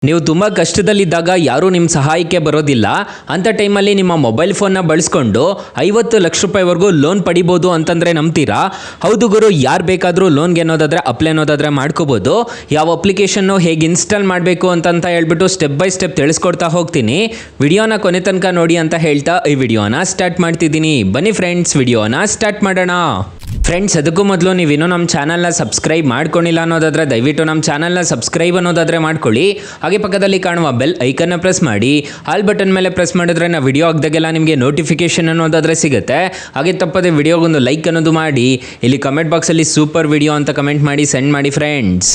ನೀವು ತುಂಬ ಕಷ್ಟದಲ್ಲಿದ್ದಾಗ ಯಾರೂ ನಿಮ್ಮ ಸಹಾಯಕ್ಕೆ ಬರೋದಿಲ್ಲ. ಅಂಥ ಟೈಮಲ್ಲಿ ನಿಮ್ಮ ಮೊಬೈಲ್ ಫೋನ್ನ ಬಳಸ್ಕೊಂಡು 50 ಲಕ್ಷ ರೂಪಾಯಿವರೆಗೂ ಲೋನ್ ಪಡಿಬೋದು ಅಂತಂದರೆ ನಂಬ್ತೀರಾ? ಹೌದು ಗುರು, ಯಾರು ಬೇಕಾದರೂ ಲೋನ್ಗೆ ಅನ್ನೋದಾದರೆ ಅಪ್ಲೈ ಅನ್ನೋದಾದರೆ ಮಾಡ್ಕೋಬೋದು. ಯಾವ ಅಪ್ಲಿಕೇಶನ್ನು ಹೇಗೆ ಇನ್ಸ್ಟಾಲ್ ಮಾಡಬೇಕು ಅಂತ ಹೇಳ್ಬಿಟ್ಟು ಸ್ಟೆಪ್ ಬೈ ಸ್ಟೆಪ್ ತಿಳಿಸ್ಕೊಡ್ತಾ ಹೋಗ್ತೀನಿ. ವಿಡಿಯೋನ ಕೊನೆ ತನಕ ನೋಡಿ ಅಂತ ಹೇಳ್ತಾ ಈ ವಿಡಿಯೋನ ಸ್ಟಾರ್ಟ್ ಮಾಡ್ತಿದ್ದೀನಿ. ಬನ್ನಿ ಫ್ರೆಂಡ್ಸ್, ವಿಡಿಯೋನ ಸ್ಟಾರ್ಟ್ ಮಾಡೋಣ. ಫ್ರೆಂಡ್ಸ್, ಅದಕ್ಕೂ ಮೊದಲು ನೀವಿನ್ನೂ ನಮ್ಮ ಚಾನಲ್ನ ಸಬ್ಸ್ಕ್ರೈಬ್ ಮಾಡ್ಕೊಂಡಿಲ್ಲ ಅನ್ನೋದಾದರೆ ದಯವಿಟ್ಟು ನಮ್ಮ ಚಾನಲ್ನ ಸಬ್ಸ್ಕ್ರೈಬ್ ಅನ್ನೋದಾದರೆ ಮಾಡ್ಕೊಳ್ಳಿ. ಹಾಗೆ ಪಕ್ಕದಲ್ಲಿ ಕಾಣುವ ಬೆಲ್ ಐಕನ್ನ ಪ್ರೆಸ್ ಮಾಡಿ. ಆಲ್ ಬಟನ್ ಮೇಲೆ ಪ್ರೆಸ್ ಮಾಡಿದ್ರೆ ನಾವು ವಿಡಿಯೋ ಹಾಕಿದಾಗೆಲ್ಲ ನಿಮಗೆ ನೋಟಿಫಿಕೇಶನ್ ಅನ್ನೋದಾದರೆ ಸಿಗುತ್ತೆ. ಹಾಗೆ ತಪ್ಪದೆ ವಿಡಿಯೋಗೊಂದು ಲೈಕ್ ಅನ್ನೋದು ಮಾಡಿ. ಇಲ್ಲಿ ಕಮೆಂಟ್ ಬಾಕ್ಸಲ್ಲಿ ಸೂಪರ್ ವಿಡಿಯೋ ಅಂತ ಕಮೆಂಟ್ ಮಾಡಿ ಸೆಂಡ್ ಮಾಡಿ ಫ್ರೆಂಡ್ಸ್.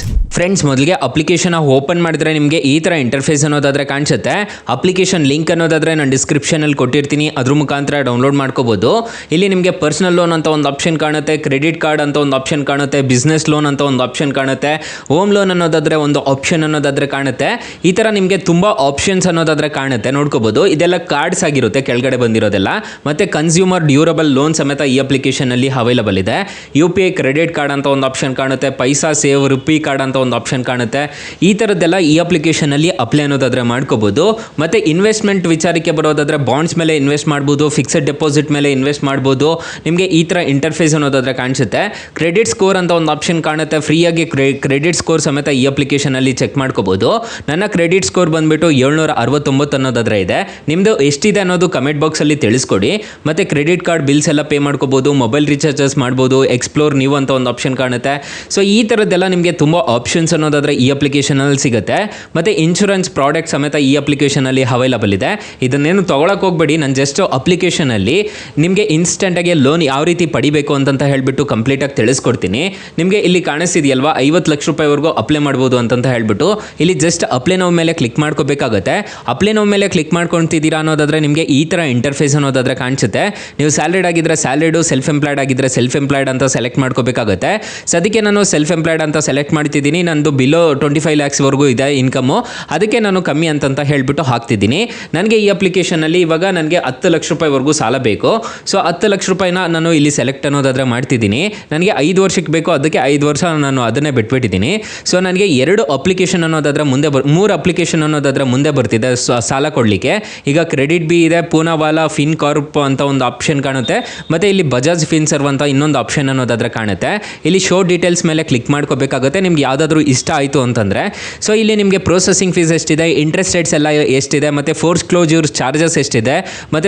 ಮೊದಲಿಗೆ ಅಪ್ಲಿಕೇಶನ್ ಓಪನ್ ಮಾಡಿದ್ರೆ ನಿಮಗೆ ಈ ಥರ ಇಂಟರ್ಫೇಸ್ ಅನ್ನೋದಾದರೆ ಕಾಣಿಸುತ್ತೆ. ಅಪ್ಲಿಕೇಶನ್ ಲಿಂಕ್ ಅನ್ನೋದಾದರೆ ನಾನು ಡಿಸ್ಕ್ರಿಪ್ಷನಲ್ಲಿ ಕೊಟ್ಟಿರ್ತೀನಿ, ಅದ್ರ ಮುಖಾಂತರ ಡೌನ್ಲೋಡ್ ಮಾಡ್ಕೋಬೋದು. ಇಲ್ಲಿ ನಿಮಗೆ ಪರ್ಸನಲ್ ಲೋನ್ ಅಂತ ಒಂದು ಆಪ್ಷನ್ ಕಾಣುತ್ತೆ, ಕ್ರೆಡಿಟ್ ಕಾರ್ಡ್ ಅಂತ ಒಂದು ಆಪ್ಷನ್ ಕಾಣುತ್ತೆ, ಬಿಸ್ನೆಸ್ ಲೋನ್ ಅಂತ ಒಂದು ಆಪ್ಷನ್ ಕಾಣುತ್ತೆ, ಹೋಮ್ ಲೋನ್ ಅನ್ನೋದಾದರೆ ಒಂದು ಆಪ್ಷನ್ ಅನ್ನೋದಾದರೆ ಕಾಣುತ್ತೆ. ಈ ಥರ ನಿಮಗೆ ತುಂಬ ಆಪ್ಷನ್ಸ್ ಅನ್ನೋದಾದರೆ ಕಾಣುತ್ತೆ, ನೋಡ್ಕೋಬೋದು. ಇದೆಲ್ಲ ಕಾರ್ಡ್ಸ್ ಆಗಿರುತ್ತೆ ಕೆಳಗಡೆ ಬಂದಿರೋದೆಲ್ಲ. ಮತ್ತು ಕನ್ಸ್ಯೂಮರ್ ಡ್ಯೂರಬಲ್ ಲೋನ್ ಸಮೇತ ಈ ಅಪ್ಲಿಕೇಶನಲ್ಲಿ ಅವೈಲಬಲ್ ಇದೆ. UPI ಕ್ರೆಡಿಟ್ ಕಾರ್ಡ್ ಅಂತ ಒಂದು ಆಪ್ಷನ್ ಕಾಣುತ್ತೆ, ಪೈಸಾ ಸೇವ್ ರುಪಿ ಕಾರ್ಡ್ ಅಂತ ಒಂದು ಆಪ್ಷನ್ ಕಾಣುತ್ತೆ. ಈ ಥರದ್ದೆಲ್ಲ ಈ ಅಪ್ಲಿಕೇಶನಲ್ಲಿ ಅಪ್ಲೈ ಅನ್ನೋದಾದರೆ ಮಾಡ್ಕೋಬೋದು. ಮತ್ತು ಇನ್ವೆಸ್ಟ್ಮೆಂಟ್ ವಿಚಾರಕ್ಕೆ ಬರೋದಾದರೆ ಬಾಂಡ್ಸ್ ಮೇಲೆ ಇನ್ವೆಸ್ಟ್ ಮಾಡ್ಬೋದು, ಫಿಕ್ಸೆಡ್ ಡೆಪಾಸಿಟ್ ಮೇಲೆ ಇನ್ವೆಸ್ಟ್ ಮಾಡ್ಬೋದು. ನಿಮಗೆ ಈ ಥರ ಇಂಟರ್ಫೇಸ್ ಅನ್ನೋದಾದರೆ ಕಾಣಿಸುತ್ತೆ. ಕ್ರೆಡಿಟ್ ಸ್ಕೋರ್ ಅಂತ ಒಂದು ಆಪ್ಷನ್ ಕಾಣುತ್ತೆ. ಫ್ರೀಯಾಗಿ ಕ್ರೆಡಿಟ್ ಸ್ಕೋರ್ ಸಮೇತ ಈ ಅಪ್ಲಿಕೇಶನಲ್ಲಿ ಚೆಕ್ ಮಾಡ್ಕೋಬೋದು. ನನ್ನ ಕ್ರೆಡಿಟ್ ಸ್ಕೋರ್ ಬಂದುಬಿಟ್ಟು 769 ಅನ್ನೋದಾದರೆ ಇದೆ. ನಿಮ್ಮದು ಎಷ್ಟಿದೆ ಅನ್ನೋದು ಕಮೆಂಟ್ ಬಾಕ್ಸಲ್ಲಿ ತಿಳಿಸ್ಕೊಡಿ. ಮತ್ತು ಕ್ರೆಡಿಟ್ ಕಾರ್ಡ್ ಬಿಲ್ಸ್ ಎಲ್ಲ ಪೇ ಮಾಡ್ಕೋಬೋದು, ಮೊಬೈಲ್ ರೀಚಾರ್ಜಸ್ ಮಾಡ್ಬೋದು, ಎಕ್ಸ್ಪ್ಲೋರ್ ನ್ಯೂ ಅಂತ ಒಂದು ಆಪ್ಷನ್ ಕಾಣುತ್ತೆ. ಸೊ ಈ ಥರದ್ದೆಲ್ಲ ನಿಮಗೆ ತುಂಬ ಆಪ್ಷನ್ಸ್ ಅನ್ನೋದಾದರೆ ಈ ಅಪ್ಲಿಕೇಶನಲ್ಲಿ ಸಿಗುತ್ತೆ. ಮತ್ತು ಇನ್ಶೂರೆನ್ಸ್ ಪ್ರಾಡಕ್ಟ್ ಸಮೇತ ಈ ಅಪ್ಲಿಕೇಶನಲ್ಲಿ ಅವೈಲಬಲ್ ಇದೆ. ಇದನ್ನೇನು ತೊಗೊಳಕ್ಕೆ ಹೋಗಬೇಡಿ, ನಾನು ಜಸ್ಟ್ ಅಪ್ಲಿಕೇಶನಲ್ಲಿ ನಿಮಗೆ ಇನ್ಸ್ಟೆಂಟಾಗಿ ಲೋನ್ ಯಾವ ರೀತಿ ಪಡಿಬೇಕು ಅಂತ ಹೇಳ್ಬಿಟ್ಟು ಕಂಪ್ಲೀಟಾಗಿ ತಿಳಿಸ್ಕೊಡ್ತೀನಿ. ನಿಮಗೆ ಇಲ್ಲಿ ಕಾಣಿಸ್ತಿದೆಯಲ್ವಾ 50 ಲಕ್ಷ ರೂಪಾಯಿವರೆಗೂ ಅಪ್ಲೈ ಮಾಡ್ಬೋದು ಅಂತ ಹೇಳ್ಬಿಟ್ಟು ಇಲ್ಲಿ ಜಸ್ಟ್ ಅಪ್ಲೈ ನೋವು ಮೇಲೆ ಕ್ಲಿಕ್ ಮಾಡ್ಕೋಬೇಕಾಗುತ್ತೆ. ಅಪ್ಲೈ ನೋವು ಮೇಲೆ ಕ್ಲಿಕ್ ಮಾಡ್ಕೊತಿದ್ದೀರಾ ಅನ್ನೋದಾದರೆ ನಿಮಗೆ ಈ ಥರ ಇಂಟರ್ಫೇಸ್ ಅನ್ನೋದಾದರೆ ಕಾಣಿಸುತ್ತೆ. ನೀವು ಸ್ಯಾಲರಿಡ್ ಆಗಿದ್ದರೆ ಸ್ಯಾಲರಿಡು, ಸೆಲ್ಫ್ ಎಂಪ್ಲಾಯ್ಡ್ ಆಗಿದ್ದರೆ ಸೆಲ್ಫ್ ಎಂಪ್ಲಾಯ್ಡ್ ಅಂತ ಸೆಲೆಕ್ಟ್ ಮಾಡ್ಕೋಬೇಕಾಗುತ್ತೆ. ಸದ್ಯಕ್ಕೆ ನಾನು ಸೆಲ್ಫ್ ಎಂಪ್ಲಾಯ್ಡ್ ಅಂತ ಸೆಲೆಕ್ಟ್ ಮಾಡ್ತಿದ್ದೀನಿ. ನಂದು ಬಿಲೋ 25 ಲ್ಯಾಕ್ಸ್ವರೆಗೂ ಇದೆ ಇನ್ಕಮು, ಅದಕ್ಕೆ ನಾನು ಕಮ್ಮಿ ಅಂತ ಹೇಳ್ಬಿಟ್ಟು ಹಾಕ್ತಿದ್ದೀನಿ. ನನಗೆ ಈ ಅಪ್ಲಿಕೇಶನಲ್ಲಿ ಇವಾಗ ನನಗೆ 10 ಲಕ್ಷ ರೂಪಾಯಿವರೆಗೂ ಸಾಲ ಬೇಕು. ಸೊ 10 ಲಕ್ಷ ರೂಪಾಯಿನ ನಾನು ಇಲ್ಲಿ ಸೆಲೆಕ್ಟ್ ಅನ್ನೋದಾದರೆ ಮಾಡ್ತಿದ್ದೀನಿ. ನನಗೆ 5 ವರ್ಷಕ್ಕೆ ಬೇಕು, ಅದಕ್ಕೆ 5 ವರ್ಷ ನಾನು ಅದನ್ನೇ ಬಿಟ್ಬಿಟ್ಟಿದ್ದೀನಿ. ಸೊ ನನಗೆ 2 ಅಪ್ಲಿಕೇಶನ್ ಅನ್ನೋದಾದರೆ ಮುಂದೆ 3 ಅಪ್ಲಿಕೇಶನ್ ಅನ್ನೋದಾದರೆ ಮುಂದೆ ಬರ್ತಿದೆ ಸಾಲ ಕೊಡಲಿಕ್ಕೆ. ಈಗ ಕ್ರೆಡಿಟ್ ಬಿ ಇದೆ, ಪೂನಾವಾಲಾ ಫಿನ್ ಕಾರ್ಪ್ ಅಂತ ಒಂದು ಆಪ್ಷನ್ ಕಾಣುತ್ತೆ. ಮತ್ತು ಇಲ್ಲಿ ಬಜಾಜ್ ಫಿನ್ಸರ್ವ್ ಅಂತ ಇನ್ನೊಂದು ಆಪ್ಷನ್ ಅನ್ನೋದಾದರೆ ಕಾಣುತ್ತೆ. ಇಲ್ಲಿ ಶೋ ಡೀಟೇಲ್ಸ್ ಮೇಲೆ ಕ್ಲಿಕ್ ಮಾಡ್ಕೋಬೇಕಾಗುತ್ತೆ ನಿಮ್ಗೆ ಯಾವುದಾದ್ರೂ ಇಷ್ಟ ಆಯಿತು ಅಂತಂದರೆ. ಸೊ ಇಲ್ಲಿ ನಿಮಗೆ ಪ್ರೊಸೆಸಿಂಗ್ ಫೀಸ್ ಎಷ್ಟಿದೆ, ಇಂಟ್ರೆಸ್ಟ್ ರೇಟ್ಸ್ ಎಲ್ಲ ಎಷ್ಟಿದೆ, ಮತ್ತು ಫೋರ್ಸ್ ಕ್ಲೋಜ್ಯೂರ್ ಚಾರ್ಜಸ್ ಎಷ್ಟಿದೆ, ಮತ್ತು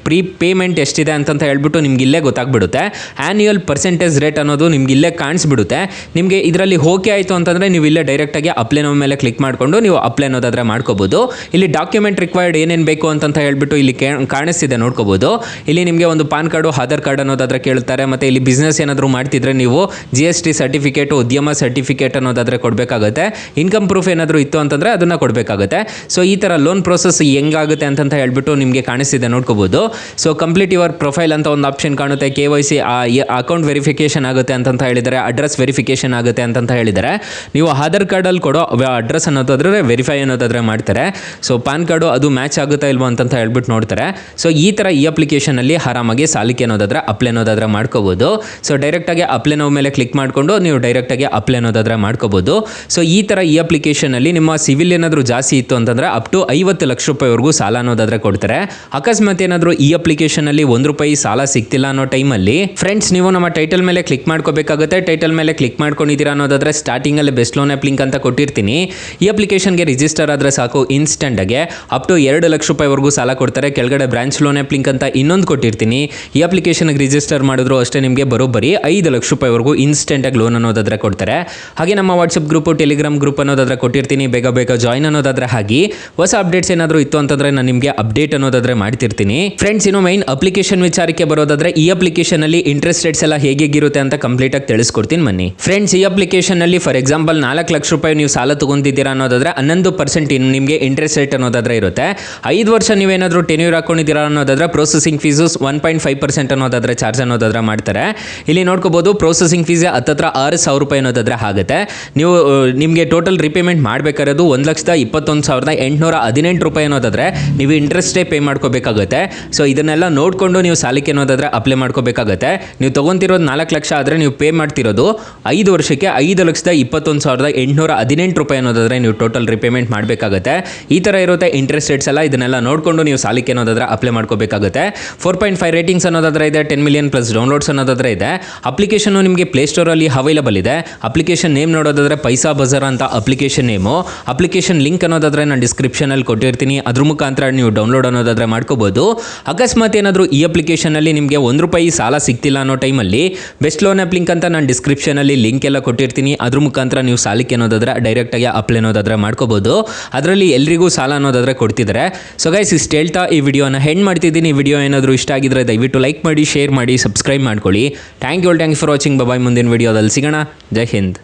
ಪ್ರೀಪೇಮೆಂಟ್ ಎಷ್ಟಿದೆ ಅಂತ ಹೇಳ್ಬಿಟ್ಟು ನಿಮ್ಗೆ ಇಲ್ಲೇ ಗೊತ್ತಾಗ್ಬಿಡುತ್ತೆ. ಆ್ಯನ್ಯುಯಲ್ ಪರ್ಸೆಂಟೇಜ್ ರೇಟ್ ಅನ್ನೋದು ನಿಮ್ಗೆ ಇಲ್ಲೇ ಕಾಣಿಸ್ಬಿಡುತ್ತೆ. ನಿಮಗೆ ಇದರಲ್ಲಿ ಓಕೆ ಆಯಿತು ಅಂತಂದರೆ ನೀವು ಇಲ್ಲೇ ಡೈರೆಕ್ಟಾಗಿ ಅಪ್ಲೈ ನೋವು ಮೇಲೆ ಕ್ಲಿಕ್ ಮಾಡಿಕೊಂಡು ನೀವು ಅಪ್ಲೈ ಅನ್ನೋದಾದರೆ ಮಾಡ್ಕೋಬೋದು. ಇಲ್ಲಿ ಡಾಕ್ಯುಮೆಂಟ್ ರಿಕ್ವೈರ್ಡ್ ಏನೇನು ಬೇಕು ಅಂತ ಹೇಳ್ಬಿಟ್ಟು ಇಲ್ಲಿ ಕಾಣಿಸ್ತಿದೆ, ನೋಡ್ಕೋಬೋದು. ಇಲ್ಲಿ ನಿಮಗೆ ಒಂದು ಪಾನ್ ಕಾರ್ಡು, ಆಧಾರ್ ಕಾರ್ಡ್ ಅನ್ನೋದಾದರೆ ಕೇಳ್ತಾರೆ. ಮತ್ತು ಇಲ್ಲಿ ಬಿಸ್ನೆಸ್ ಏನಾದರೂ ಮಾಡ್ತಿದ್ರೆ ನೀವು GST ಸರ್ಟಿಫಿಕೇಟು, ಉದ್ಯಮ ಸರ್ಟಿಫಿಕೇಟ್ ಅನ್ನೋದಾದರೆ ಕೊಡಬೇಕಾಗುತ್ತೆ. ಇನ್ಕಮ್ ಪ್ರೂಫ್ ಏನಾದರೂ ಇತ್ತು ಅಂತಂದರೆ ಅದನ್ನು ಕೊಡಬೇಕಾಗುತ್ತೆ. ಸೊ ಈ ಥರ ಲೋನ್ ಪ್ರೋಸೆಸ್ ಹೆಂಗಾಗುತ್ತೆ ಅಂತ ಹೇಳ್ಬಿಟ್ಟು ನಿಮಗೆ ಕಾಣಿಸ್ತಿದೆ, ನೋಡ್ಕೋಬೋದು. ಸೊ ಕಂಪ್ಲೀಟ್ ಯುವರ್ ಪ್ರೊಫೈಲ್ ಅಂತ ಒಂದು ಆಪ್ಷನ್ ಕಾಣುತ್ತೆ. KYC ಅಕೌಂಟ್ ವೆರಿಫಿಕೇಷನ್ ಆಗುತ್ತೆ ಅಂತ ಹೇಳಿದರೆ, ಅಡ್ರೆಸ್ ವೆರಿಫಿಕೇಷನ್ ಆಗುತ್ತೆ ಅಂತ ಹೇಳಿದರೆ, ನೀವು ಆಧಾರ್ ಕಾರ್ಡಲ್ಲಿ ಕೊಡೋ ಅಡ್ರೆಸ್ ಅನ್ನೋದಾದರೆ ವೆರಿಫೈ ಅನ್ನೋದಾದರೆ ಮಾಡ್ತಾರೆ. ಸೊ ಪಾನ್ ಕಾರ್ಡು ಅದು ಮ್ಯಾಚ್ ಆಗುತ್ತಾ ಇಲ್ವೋ ಅಂತ ಹೇಳ್ಬಿಟ್ಟು ನೋಡ್ತಾರೆ. ಸೊ ಈ ಥರ ಈ ಅಪ್ಲಿಕೇಶನಲ್ಲಿ ಆರಾಮಾಗಿ ಸಾಲಕ್ಕೆ ಅನ್ನೋದಾದರೆ ಅಪ್ಲೈ ಅನ್ನೋದಾದರೆ ಮಾಡ್ಕೋಬೋದು. ಸೊ ಡೈರೆಕ್ಟಾಗಿ ಅಪ್ಲೈ ನೋವು ಮೇಲೆ ಕ್ಲಿಕ್ ಮಾಡಿಕೊಂಡು ನೀವು ಡೈರೆಕ್ಟಾಗಿ ಅಪ್ಲೈ ಅನ್ನೋದಾದರೆ ಮಾಡ್ಕೋಬೋದು. ಸೊ ಈ ಥರ ಈ ಅಪ್ಲಿಕೇಶನಲ್ಲಿ ನಿಮ್ಮ ಸಿವಿಲ್ ಏನಾದರೂ ಜಾಸ್ತಿ ಇತ್ತು ಅಂತಂದರೆ ಅಪ್ ಟು 50 ಲಕ್ಷ ರೂಪಾಯಿವರೆಗೂ ಸಾಲ ಅನ್ನೋದಾದರೆ ಕೊಡ್ತಾರೆ. ಅಕಸ್ಮಾತ್ ಏನಾದರೂ ಈ ಅಪ್ಲಿಕೇಶನಲ್ಲಿ ₹1 ಸಾಲ ಸಿಗ್ತಿಲ್ಲ ಅನ್ನೋ ಟೈಮಲ್ಲಿ ಫ್ರೆಂಡ್ಸ್, ನೀವು ನಮ್ಮ ಟೈಟಲ್ ಮೇಲೆ ಕ್ಲಿಕ್ ಮಾಡ್ಕೋಬೇಕಾಗುತ್ತೆ. ಟೈಟಲ್ ಮೇಲೆ ಕ್ಲಿಕ್ ಮಾಡ್ಕೊಂಡಿದ್ದೀರಾ ಅನ್ನೋದಾದರೆ ಸ್ಟಾರ್ಟಿಂಗಲ್ಲಿ ಬೆಸ್ಟ್ ಲೋನ್ ಆ್ಯಪ್ ಲಿಂಕ್ ಅಂತ ಕೊಟ್ಟಿರ್ತೀನಿ. ಈ ಅಪ್ಲಿಕೇಶನ್ಗೆ ರಿಜಿಸ್ಟರ್ ಆದರೆ ಸಾಕು, ಇನ್ಸ್ಟೆಂಟಾಗೆ ಅಪ್ ಟು 2 ಲಕ್ಷ ರೂಪಾಯಿವರೆಗೂ ಸಾಲ ಕೊಡ್ತಾರೆ. ಕೆಳಗಡೆ ಬ್ರಾಂಚ್ ಲೋನ್ ಆ್ಯಪ್ ಲಿಂಕ್ ಅಂತ ಇನ್ನೊಂದು ಕೊಟ್ಟಿರ್ತೀನಿ. ಈ ಅಪ್ಲಿಕೇಶನ್ಗೆ ರಿಜಿಸ್ಟರ್ ಮಾಡಿದ್ರು ಅಷ್ಟೇ ನಿಮಗೆ ಬರೋಬ್ಬರಿ 5 ಲಕ್ಷ ರೂಪಾಯಿವರೆಗೂ ಇನ್ಸ್ಟೆಂಟಾಗಿ ಲೋನ್ ಅನ್ನೋದಾದರೆ ಕೊಡ್ತಾರೆ. ಹಾಗೆ ನಮ್ಮ ವಾಟ್ಸಪ್ ಗ್ರೂಪು, ಟೆಲಿಗ್ರಾಮ್ ಗ್ರೂಪ್ ಅನ್ನೋದಾದರೆ ಕೊಟ್ಟಿರ್ತೀನಿ. ಬೇಗ ಜಾಯ್ನ್ ಅನ್ನೋದಾದರೆ ಹಾಗೆ ಹೊಸ ಅಪ್ಡೇಟ್ಸ್ ಏನಾದರೂ ಇತ್ತು ಅಂತಂದರೆ ನಾನು ನಿಮಗೆ ಅಪ್ಡೇಟ್ ಅನ್ನೋದಾದರೆ ಮಾಡ್ತಿರ್ತೀನಿ. ಫ್ರೆಂಡ್ಸ್, ಇನ್ನು ಮೈನ್ ಅಪ್ಲಿಕೇಶನ್ ವಿಚಾರಕ್ಕೆ ಬರೋದಾದರೆ ಈ ಅಪ್ಲಿಕೇಶನಲ್ಲಿ ಇಂಟ್ರೆಸ್ಟ್ ರೇಟ್ಸ್ ಎಲ್ಲ ಹೇಗಿರುತ್ತೆ ಅಂತ ಕಂಪ್ಲೀಟಾಗಿ ತಿಳಿಸ್ಕೊಡ್ತೀನಿ ಬನ್ನಿ. ಫ್ರೆಂಡ್ಸ್, ಈ ಅಪ್ಲಿಕೇಶನ್ನಲ್ಲಿ ಫಾರ್ ಎಕ್ಸಾಂಪಲ್ 4 ಲಕ್ಷ ರೂಪಾಯಿ ನೀವು ಸಾಲ ತೊಗೊಂಡಿದ್ದೀರಾ ಅನ್ನೋದಾದರೆ 11% ನಿಮಗೆ ಇಂಟ್ರೆಸ್ಟ್ ರೇಟ್ ಅನ್ನೋದಾದರೆ ಇರುತ್ತೆ. 5 ವರ್ಷ ನೀವೇನಾದರೂ ಟೆನ್ಯೂರ್ ಹಾಕೊಂಡಿದ್ದೀರಾ ಅನ್ನೋದಾದರೆ ಪ್ರೊಸೆಸಿಂಗ್ ಫೀಸು 1.5% ಅನ್ನೋದಾದರೆ ಚಾರ್ಜ್ ಅನ್ನೋದಾದರೆ ಮಾಡ್ತಾರೆ. ಇಲ್ಲಿ ನೋಡ್ಕೋಬೋದು, ಪ್ರೊಸೆಸಿಂಗ್ ಫೀಸ್ ಹತ್ತತ್ರ 6,000 ರೂಪಾಯಿ ಅನ್ನೋದಾದರೆ ಆಗುತ್ತೆ. ನೀವು ನಿಮಗೆ ಟೋಟಲ್ ರಿಪೇಮೆಂಟ್ ಮಾಡಬೇಕಾಗಿರೋದು 1,21,818 ರೂಪಾಯಿ ಅನ್ನೋದಾದರೆ ನೀವು ಇಂಟ್ರೆಸ್ಟೇ ಪೇ ಮಾಡ್ಕೋಬೇಕಾಗುತ್ತೆ. ಸೊ ಇದನ್ನೆಲ್ಲ ನೋಡಿಕೊಂಡು ನೀವು ಸಾಲಕ್ಕೆ ಅನ್ನೋದಾದರೆ ಅಪ್ಲೈ ಮಾಡ್ಕೋಬೇಕಾಗುತ್ತೆ. ನೀವು ನೀವು ತೊಗೊತಿರೋದು 4 ಲಕ್ಷ ಆದರೆ ನೀವು ಪೇ ಮಾಡ್ತಿರೋದು 5 ವರ್ಷಕ್ಕೆ 5,21,818 ರೂಪಾಯಿ ಅನ್ನೋದಾದರೆ ನೀವು ಟೋಟಲ್ ರಿಪೇಮೆಂಟ್ ಮಾಡಬೇಕಾಗುತ್ತೆ. ಈ ಥರ ಇರುತ್ತೆ ಇಂಟ್ರೆಸ್ಟ್ ರೇಟ್ಸ್ ಎಲ್ಲ. ಇದನ್ನೆಲ್ಲ ನೋಡಿಕೊಂಡು ನೀವು ಸಾಲಕ್ಕೆ ಅನ್ನೋದಾದರೆ ಅಪ್ಲೈ ಮಾಡ್ಕೋಬೇಕಾಗುತ್ತೆ. 4.5 ರೇಟಿಂಗ್ಸ್ ಅನ್ನೋದಾದರೆ ಇದೆ, 10 ಮಿಲಿಯನ್ ಪ್ಲಸ್ ಡೌನ್ಲೋಡ್ಸ್ ಅನ್ನೋದಾದರೆ ಇದೆ. ಅಪ್ಲಿಕೇಶನ್ನು ನಿಮಗೆ ಪ್ಲೇಸ್ಟೋರಲ್ಲಿ ಅವೈಲಬಲ್ ಇದೆ. ಅಪ್ಲಿಕೇಶನ್ ನೇಮ್ ನೋಡೋದಾದರೆ ಪೈಸಾ ಬಜಾರ್ ಅಂತ ಅಪ್ಲಿಕೇಶನ್ ನೇಮು. ಅಪ್ಲಿಕೇಶನ್ ಲಿಂಕ್ ಅನ್ನೋದಾದರೆ ನಾನು ಡಿಸ್ಕ್ರಿಪ್ಷನಲ್ಲಿ ಕೊಟ್ಟಿರ್ತೀನಿ, ಅದ್ರ ಮುಖಾಂತರ ನೀವು ಡೌನ್ಲೋಡ್ ಅನ್ನೋದಾದರೆ ಮಾಡ್ಕೋಬೋದು. ಅಕಸ್ಮಾತ್ ಏನಾದರೂ ಈ ಅಪ್ಲಿಕೇಶನಲ್ಲಿ ನಿಮಗೆ ₹1 ಸಾಲ ಸಿಗ್ತಿಲ್ಲ ಅನ್ನೋ ಟೈಮಲ್ಲಿ ಬೆಸ್ಟ್ ಲೋನ್ ಆ್ಯಪ್ ಲಿಂಕ್ ಅಂತ ನಾನು ಡಿಸ್ಕ್ರಿಪ್ಷನಲ್ಲಿ ಲಿಂಕ್ ಎಲ್ಲ ಕೊಟ್ಟಿರ್ತೀನಿ, ಅದ್ರ ಮುಖಾಂತರ ನೀವು ಸಾಲಕ್ಕೆ ಅನ್ನೋದಾದರೆ ಡೈರೆಕ್ಟಾಗಿ ಅಪ್ಲೈ ಅನ್ನೋದಾದರೆ ಮಾಡ್ಕೋಬೋದು. ಅದರಲ್ಲಿ ಎಲ್ರಿಗೂ ಸಾಲ ಅನ್ನೋದಾದರೆ ಕೊಡ್ತಿದ್ದಾರೆ. ಸೊ ಗೈಸ್, ಇಷ್ಟು ಹೇಳ್ತಾ ಈ ವಿಡಿಯೋನ ಹೆಂಡ್ ಮಾಡ್ತಿದ್ದೀನಿ. ವಿಡಿಯೋ ಏನಾದರೂ ಇಷ್ಟ ಆಗಿದ್ರೆ ದಯವಿಟ್ಟು ಲೈಕ್ ಮಾಡಿ, ಶೇರ್ ಮಾಡಿ, ಸಬ್ಸ್ಕ್ರೈಬ್ ಮಾಡ್ಕೊಳ್ಳಿ. Thank you for watching. Bye. ಮುಂದಿನ ವಿಡಿಯೋದಲ್ಲಿ ಸಿಗೋಣ. ಜೈ ಹಿಂದ್.